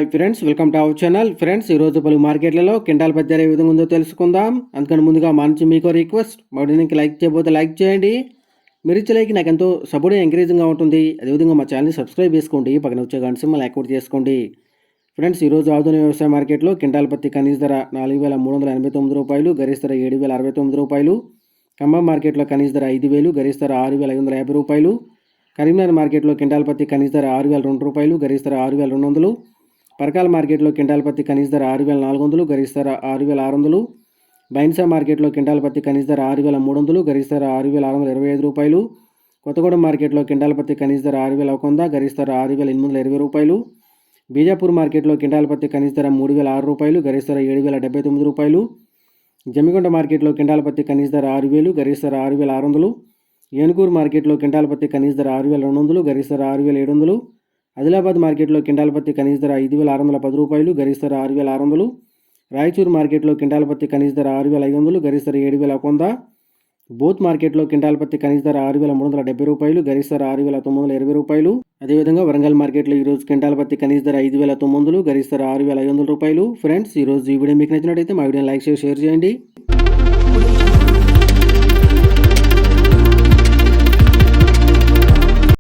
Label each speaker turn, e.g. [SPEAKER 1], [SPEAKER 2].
[SPEAKER 1] Hi friends, welcome to our channel. Friends, ఈరోజు పలు మార్కెట్లలో క్వింటాల్ పత్తి ధర ఏ విధంగా ఉందో తెలుసుకుందాం. అందుకని ముందుగా మా నుంచి మీకు రిక్వెస్ట్, మా వీడియోకి లైక్ చేయబోతే లైక్ చేయండి. మీరు ఇచ్చే లైక్ నాకు ఎంతో సపోర్ట్ ఎంకరేజింగ్గా ఉంటుంది. అదేవిధంగా మా ఛానల్ని సబ్స్క్రైబ్ చేసుకోండి, పక్కన వచ్చే గంట సింబల్ యాక్టివేట్ చేసుకోండి. ఫ్రెండ్స్, ఈరోజు ఆధునిక వ్యవసాయ మార్కెట్లో క్వింటాల్ పత్తి కనీస ధర 4,389 రూపాయలు, గరిష్ట ధర 7,069 రూపాయలు. ఖమ్మం మార్కెట్లో కనీస ధర 5,000, గరిష్ట ధర 6,550 రూపాయలు. కరీంనగర్ మార్కెట్లో క్వింటాల్ పత్తి కనీస ధర 6,002 రూపాయలు, గరిష్ట ధర 6,200. పరకాల మార్కెట్లో క్వింటాల్ పత్తి కనీస ధర 6,400, గరిష్ట ధర 6,600. బైన్సా మార్కెట్లో క్వింటాల్ పత్తి కనీస ధర 6,300, గరిష్ట ధర 6,625 రూపాయలు. కొత్తగూడెం మార్కెట్లో క్వింటాల్ పత్తి కనీస ధర 6,100, గరిష్ట ధర 6,820 రూపాయలు. బీజాపూర్ మార్కెట్లో క్వింటాల్ పత్తి కనీస ధర 3,006 రూపాయలు, గరిష్ట ధర 7,079 రూపాయలు. జమ్మికొండ మార్కెట్లో క్వింటాల్ పత్తి కనీస ధర 6,000, గరిష్ట ధర 6,600. ఏనుకూరు మార్కెట్లో క్వింటాల్ పత్తి కనీస ధర 6,200, గరిష్ట ధర 6,700. ఆదిలాబాద్ మార్కెట్లో క్వింటాల్ పత్తి కనీస ధర 5,610 రూపాయలు, గరిష్ట ధర 6,600. రాయచూరు మార్కెట్లో క్వింటాల్ పత్తి కనీస ధర 6,500, గరిష్ట ధర 7,100. బోత్ మార్కెట్లో క్వింటాల్ పత్తి కనీస ధర 6,370 రూపాయలు, గరిష్ట ధర 6,920 రూపాయలు. అదేవిధంగా వరంగల్ మార్కెట్లో ఈరోజు క్వింటాల్ పత్తి కనీస ధర 5,900, గరిష్ట ధర 6,500 రూపాయలు. ఫ్రెండ్స్, ఈరోజు ఈ వీడియో మీకు నచ్చినట్టయితే మా వీడియోని లైక్ చేసి షేర్ చేయండి.